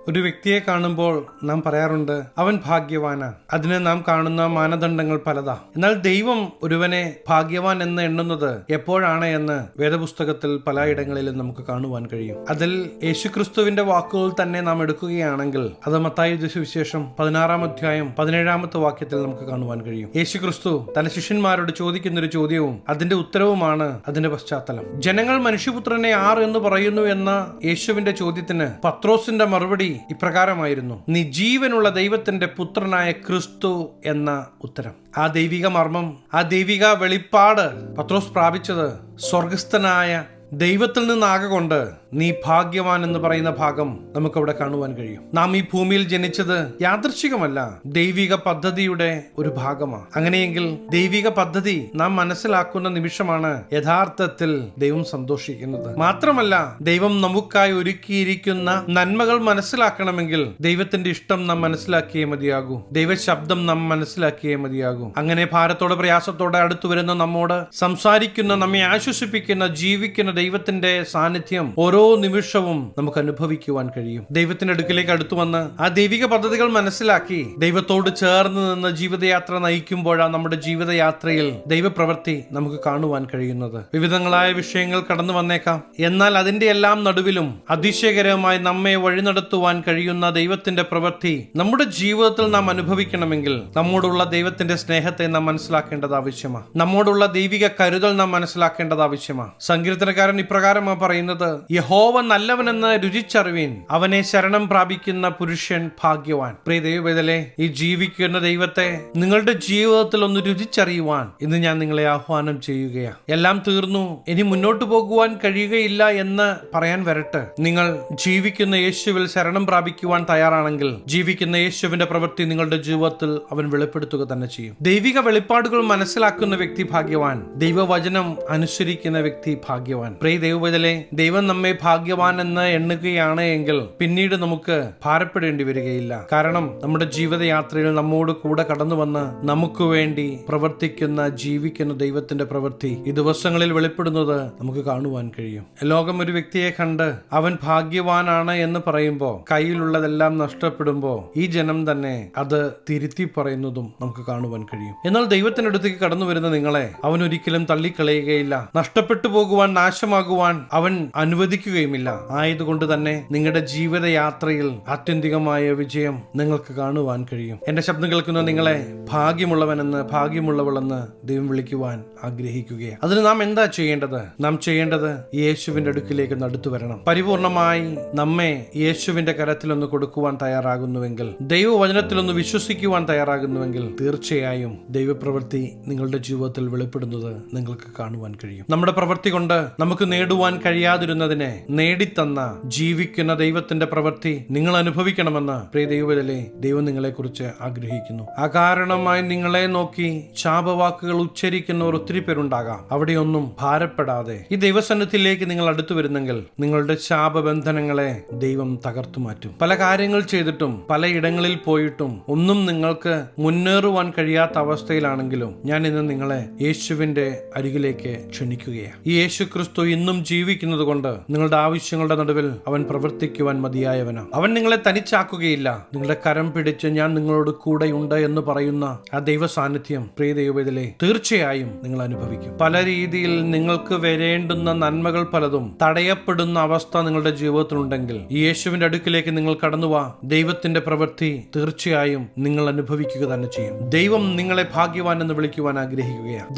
ഒരു വ്യക്തിയെ കാണുമ്പോൾ നാം പറയാറുണ്ട്, അവൻ ഭാഗ്യവാനാ. അതിന് നാം കാണുന്ന മാനദണ്ഡങ്ങൾ പലതാ. എന്നാൽ ദൈവം ഒരുവനെ ഭാഗ്യവാൻ എന്ന് എണ്ണുന്നത് എപ്പോഴാണ് എന്ന് വേദപുസ്തകത്തിൽ പലയിടങ്ങളിലും നമുക്ക് കാണുവാൻ കഴിയും. അതിൽ യേശുക്രിസ്തുവിന്റെ വാക്കുകൾ തന്നെ നാം എടുക്കുകയാണെങ്കിൽ അത് മത്തായി സുവിശേഷം 16-ാം അധ്യായം 17-ാമത്തെ വാക്യത്തിൽ നമുക്ക് കാണുവാൻ കഴിയും. യേശുക്രിസ്തു തന്റെ ശിഷ്യന്മാരോട് ചോദിക്കുന്ന ഒരു ചോദ്യവും അതിന്റെ ഉത്തരവുമാണ് അതിന്റെ പശ്ചാത്തലം. ജനങ്ങൾ മനുഷ്യപുത്രനെ ആർ എന്ന് പറയുന്നു എന്ന യേശുവിന്റെ ചോദ്യത്തിന് പത്രോസിന്റെ മറുപടി ഇപ്രകാരമായിരുന്നു, നീ ജീവനുള്ള ദൈവത്തിന്റെ പുത്രനായ ക്രിസ്തു എന്ന ഉത്തരം. ആ ദൈവിക മർമ്മം, ആ ദൈവിക വെളിപ്പാട് പത്രോസ് പ്രാപിച്ചത് സ്വർഗസ്ഥനായ ദൈവത്തിൽ നിന്നാകൊണ്ട് നീ ഭാഗ്യവാൻ എന്ന് പറയുന്ന ഭാഗം നമുക്കവിടെ കാണുവാൻ കഴിയും. നാം ഈ ഭൂമിയിൽ ജനിച്ചത് യാദൃശ്ചികമല്ല, ദൈവിക പദ്ധതിയുടെ ഒരു ഭാഗമാണ്. അങ്ങനെയെങ്കിൽ ദൈവിക പദ്ധതി നാം മനസ്സിലാക്കുന്ന നിമിഷമാണ് യഥാർത്ഥത്തിൽ ദൈവം സന്തോഷിക്കുന്നത്. മാത്രമല്ല, ദൈവം നമുക്കായി ഒരുക്കിയിരിക്കുന്ന നന്മകൾ മനസ്സിലാക്കണമെങ്കിൽ ദൈവത്തിന്റെ ഇഷ്ടം നാം മനസ്സിലാക്കിയേ മതിയാകൂ, ദൈവശബ്ദം നാം മനസ്സിലാക്കിയേ മതിയാകൂ. അങ്ങനെ ഭാരത്തോടെ പ്രയാസത്തോടെ അടുത്തു വരുന്ന നമ്മോട് സംസാരിക്കുന്ന, നമ്മെ ആശ്വസിപ്പിക്കുന്ന, ജീവിക്കുന്ന ദൈവത്തിന്റെ സാന്നിധ്യം ഓരോ നിമിഷവും നമുക്ക് അനുഭവിക്കുവാൻ കഴിയും. ദൈവത്തിന്റെ അടുക്കിലേക്ക് അടുത്തു വന്ന് ആ ദൈവിക പദ്ധതികൾ മനസ്സിലാക്കി ദൈവത്തോട് ചേർന്ന് നിന്ന് ജീവിതയാത്ര നയിക്കുമ്പോഴാണ് നമ്മുടെ ജീവിതയാത്രയിൽ ദൈവപ്രവൃത്തി നമുക്ക് കാണുവാൻ കഴിയുന്നത്. വിവിധങ്ങളായ വിഷയങ്ങൾ കടന്നു വന്നേക്കാം. എന്നാൽ അതിന്റെ എല്ലാം നടുവിലും അതിശയകരമായി നമ്മെ വഴി നടത്തുവാൻ കഴിയുന്ന ദൈവത്തിന്റെ പ്രവൃത്തി നമ്മുടെ ജീവിതത്തിൽ നാം അനുഭവിക്കണമെങ്കിൽ നമ്മോടുള്ള ദൈവത്തിന്റെ സ്നേഹത്തെ നാം മനസ്സിലാക്കേണ്ടത് ആവശ്യമാണ്. നമ്മോടുള്ള ദൈവിക കരുതൽ നാം മനസ്സിലാക്കേണ്ടത് ആവശ്യമാണ്. സങ്കീർത്തനക്കാരൻ ഇപ്രകാരമാണ് പറയുന്നത്, യഹോവ നല്ലവനെന്ന് രുചിച്ചറിവീൻ, അവനെ ശരണം പ്രാപിക്കുന്ന പുരുഷൻ ഭാഗ്യവാൻ. പ്രിയ ദൈവവേദലേ, ഈ ജീവിക്കുന്ന ദൈവത്തെ നിങ്ങളുടെ ജീവിതത്തിൽ ഒന്ന് രുചിച്ചറിയുവാൻ ഇന്ന് ഞാൻ നിങ്ങളെ ആഹ്വാനം ചെയ്യുകയാണ്. എല്ലാം തീർന്നു, ഇനി മുന്നോട്ട് പോകുവാൻ കഴിയുകയില്ല എന്ന് പറയാൻ വരട്ടെ. നിങ്ങൾ ജീവിക്കുന്ന യേശുവിൽ ശരണം പ്രാപിക്കുവാൻ തയ്യാറാണെങ്കിൽ ജീവിക്കുന്ന യേശുവിന്റെ പ്രവൃത്തി നിങ്ങളുടെ ജീവിതത്തിൽ അവൻ വെളിപ്പെടുത്തുക തന്നെ ചെയ്യും. ദൈവിക വെളിപ്പാടുകൾ മനസ്സിലാക്കുന്ന വ്യക്തി ഭാഗ്യവാൻ, ദൈവവചനം അനുസരിക്കുന്ന വ്യക്തി ഭാഗ്യവാൻ. പ്രിയ ദൈവവേദലേ, ദൈവം നമ്മെ ഭാഗ്യവാൻ എന്ന് എണ്ണുകയാണ് എങ്കിൽ പിന്നീട് നമുക്ക് ഭാരപ്പെടേണ്ടി വരികയില്ല. കാരണം നമ്മുടെ ജീവിതയാത്രയിൽ നമ്മോട് കൂടെ കടന്നു വന്ന് നമുക്ക് വേണ്ടി പ്രവർത്തിക്കുന്ന, ജീവിക്കുന്ന ദൈവത്തിന്റെ പ്രവൃത്തി ഈ ദിവസങ്ങളിൽ വെളിപ്പെടുന്നത് നമുക്ക് കാണുവാൻ കഴിയും. ലോകം ഒരു വ്യക്തിയെ കണ്ട് അവൻ ഭാഗ്യവാനാണ് എന്ന് പറയുമ്പോൾ കയ്യിലുള്ളതെല്ലാം നഷ്ടപ്പെടുമ്പോൾ ഈ ജനം തന്നെ അത് തിരുത്തി പറയുന്നതും നമുക്ക് കാണുവാൻ കഴിയും. എന്നാൽ ദൈവത്തിന്റെ അടുത്തേക്ക് കടന്നു വരുന്ന നിങ്ങളെ അവൻ ഒരിക്കലും തള്ളിക്കളയുകയില്ല. നഷ്ടപ്പെട്ടു പോകുവാൻ, നാശമാകുവാൻ അവൻ അനുവദിക്കുകയുമില്ല. ആയതുകൊണ്ട് തന്നെ നിങ്ങളുടെ ജീവിതയാത്രയിൽ ആത്യന്തികമായ വിജയം നിങ്ങൾക്ക് കാണുവാൻ കഴിയും. എന്റെ ശബ്ദം കേൾക്കുന്ന നിങ്ങളെ ഭാഗ്യമുള്ളവനെന്ന്, ഭാഗ്യമുള്ളവളെന്ന് ദൈവം വിളിക്കുവാൻ ആഗ്രഹിക്കുകയാണ്. അതിന് നാം എന്താ ചെയ്യേണ്ടത്? നാം ചെയ്യേണ്ടത് യേശുവിന്റെ അടുക്കിലേക്ക് അടുത്തു വരണം. പരിപൂർണമായി നമ്മെ യേശുവിന്റെ കരത്തിലൊന്ന് കൊടുക്കുവാൻ തയ്യാറാകുന്നുവെങ്കിൽ, ദൈവവചനത്തിലൊന്ന് വിശ്വസിക്കുവാൻ തയ്യാറാകുന്നുവെങ്കിൽ തീർച്ചയായും ദൈവപ്രവൃത്തി നിങ്ങളുടെ ജീവിതത്തിൽ വെളിപ്പെടുന്നത് നിങ്ങൾക്ക് കാണുവാൻ കഴിയും. നമ്മുടെ പ്രവൃത്തി കൊണ്ട് നമുക്ക് നേടുവാൻ കഴിയാതിരുന്നതിനെ നേടിത്തന്ന ജീവിക്കുന്ന ദൈവത്തിന്റെ പ്രവൃത്തി നിങ്ങൾ അനുഭവിക്കണമെന്ന് പ്രിയ ദൈവവേദലേ, ദൈവം നിങ്ങളെ കുറിച്ച് ആഗ്രഹിക്കുന്നു. അകാരണമായി നിങ്ങളെ നോക്കി ശാപവാക്കുകൾ ഉച്ചരിക്കുന്നവർ ഒത്തിരി പേരുണ്ടാകാം. അവിടെയൊന്നും ഭാരപ്പെടാതെ ഈ ദൈവസന്നിധിയിലേക്ക് നിങ്ങൾ അടുത്തു വരുന്നെങ്കിൽ നിങ്ങളുടെ ശാപബന്ധനങ്ങളെ ദൈവം തകർത്തു മാറ്റും. പല കാര്യങ്ങൾ ചെയ്തിട്ടും പലയിടങ്ങളിൽ പോയിട്ടും ഒന്നും നിങ്ങൾക്ക് മുന്നേറുവാൻ കഴിയാത്ത അവസ്ഥയിലാണെങ്കിലും ഞാൻ ഇന്ന് നിങ്ങളെ യേശുവിന്റെ അരികിലേക്ക് ക്ഷണിക്കുകയാണ്. ഈ യേശു ക്രിസ്തു ഇന്നും ജീവിക്കുന്നത് കൊണ്ട് നിങ്ങളുടെ ആവശ്യങ്ങളുടെ നടുവിൽ അവൻ പ്രവർത്തിക്കുവാൻ മതിയായവനാണ്. അവൻ നിങ്ങളെ തനിച്ചാക്കുകയില്ല. നിങ്ങളുടെ കരം പിടിച്ച് ഞാൻ നിങ്ങളോട് കൂടെയുണ്ട് എന്ന് പറയുന്ന ആ ദൈവ സാന്നിധ്യം പ്രിയ ദൈവവേദലേ തീർച്ചയായും നിങ്ങൾ അനുഭവിക്കും. പല രീതിയിൽ നിങ്ങൾക്ക് വരേണ്ടുന്ന നന്മകൾ പലതും തടയപ്പെടുന്ന അവസ്ഥ നിങ്ങളുടെ ജീവിതത്തിലുണ്ടെങ്കിൽ ഈ യേശുവിന്റെ അടുക്കിലേക്ക് നിങ്ങൾ കടന്നുവാ. ദൈവത്തിന്റെ പ്രവൃത്തി തീർച്ചയായും നിങ്ങൾ അനുഭവിക്കുക തന്നെ ചെയ്യും. ദൈവം നിങ്ങളെ ഭാഗ്യവാൻ എന്ന് വിളിക്കുവാൻ ആഗ്രഹിക്കുകയാണ്.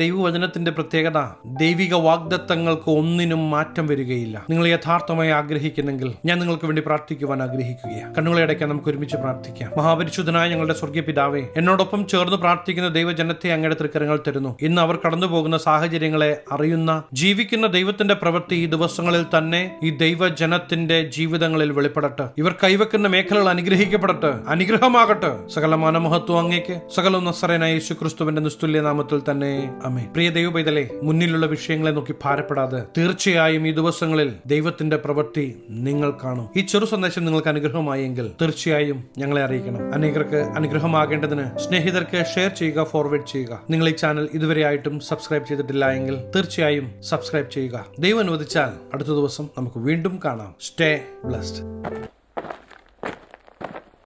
ദൈവവചനത്തിന്റെ പ്രത്യേകത, ദൈവിക വാഗ്ദത്തങ്ങൾക്ക് ഒന്നിനും മാറ്റം വരികയില്ല. നിങ്ങൾ യഥാർത്ഥമായി ആഗ്രഹിക്കുന്നെങ്കിൽ ഞാൻ നിങ്ങൾക്ക് വേണ്ടി പ്രാർത്ഥിക്കുവാൻ ആഗ്രഹിക്കുകയാണ്. കണ്ണുകളെ അടയ്ക്കാൻ നമുക്ക് ഒരുമിച്ച് പ്രാർത്ഥിക്കാം. മഹാപരിശുദ്ധനായ ഞങ്ങളുടെ സ്വർഗീയ പിതാവേ, എന്നോടൊപ്പം ചേർന്ന് പ്രാർത്ഥിക്കുന്ന ദൈവജനത്തെ അങ്ങയുടെ തൃക്കരങ്ങൾ തരുന്നു. ഇന്ന് അവർ കടന്നു പോകുന്ന സാഹചര്യങ്ങളെ അറിയുന്ന, ജീവിക്കുന്ന ദൈവത്തിന്റെ പ്രവൃത്തി ഈ ദിവസങ്ങളിൽ തന്നെ ഈ ദൈവജനത്തിന്റെ ജീവിതങ്ങളിൽ വെളിപ്പെടട്ടെ. ഇവർ കൈവെക്കുന്ന മേഖലകൾ അനുഗ്രഹിക്കപ്പെടട്ടെ, അനുഗ്രഹമാകട്ടെ. സകല മാനമഹത്വം അങ്ങേക്ക്, സകല നസറേനായ യേശുക്രിസ്തുവിന്റെ നിസ്തുല്യ നാമത്തിൽ തന്നെ ആമേൻ. പ്രിയ ദൈവപൈതലേ, മുന്നിലുള്ള വിഷയങ്ങളെ നോക്കി ഭാരപ്പെടാതെ തീർച്ചയായും ഈ ദിവസങ്ങളിൽ ദൈവത്തിന്റെ പ്രവൃത്തി നിങ്ങൾ കാണും. ഈ ചെറു സന്ദേശം നിങ്ങൾക്ക് അനുഗ്രഹമായെങ്കിൽ തീർച്ചയായും ഞങ്ങളെ അറിയിക്കണം. അനേകർക്ക് അനുഗ്രഹമാകേണ്ടതിന് സ്നേഹിതർക്ക് ഷെയർ ചെയ്യുക, ഫോർവേഡ് ചെയ്യുക. നിങ്ങൾ ഈ ചാനൽ ഇതുവരെയായിട്ടും സബ്സ്ക്രൈബ് ചെയ്തിട്ടില്ല എങ്കിൽ തീർച്ചയായും സബ്സ്ക്രൈബ് ചെയ്യുക. ദൈവം അനുവദിച്ചാൽ അടുത്ത ദിവസം നമുക്ക് വീണ്ടും കാണാം. Stay blessed.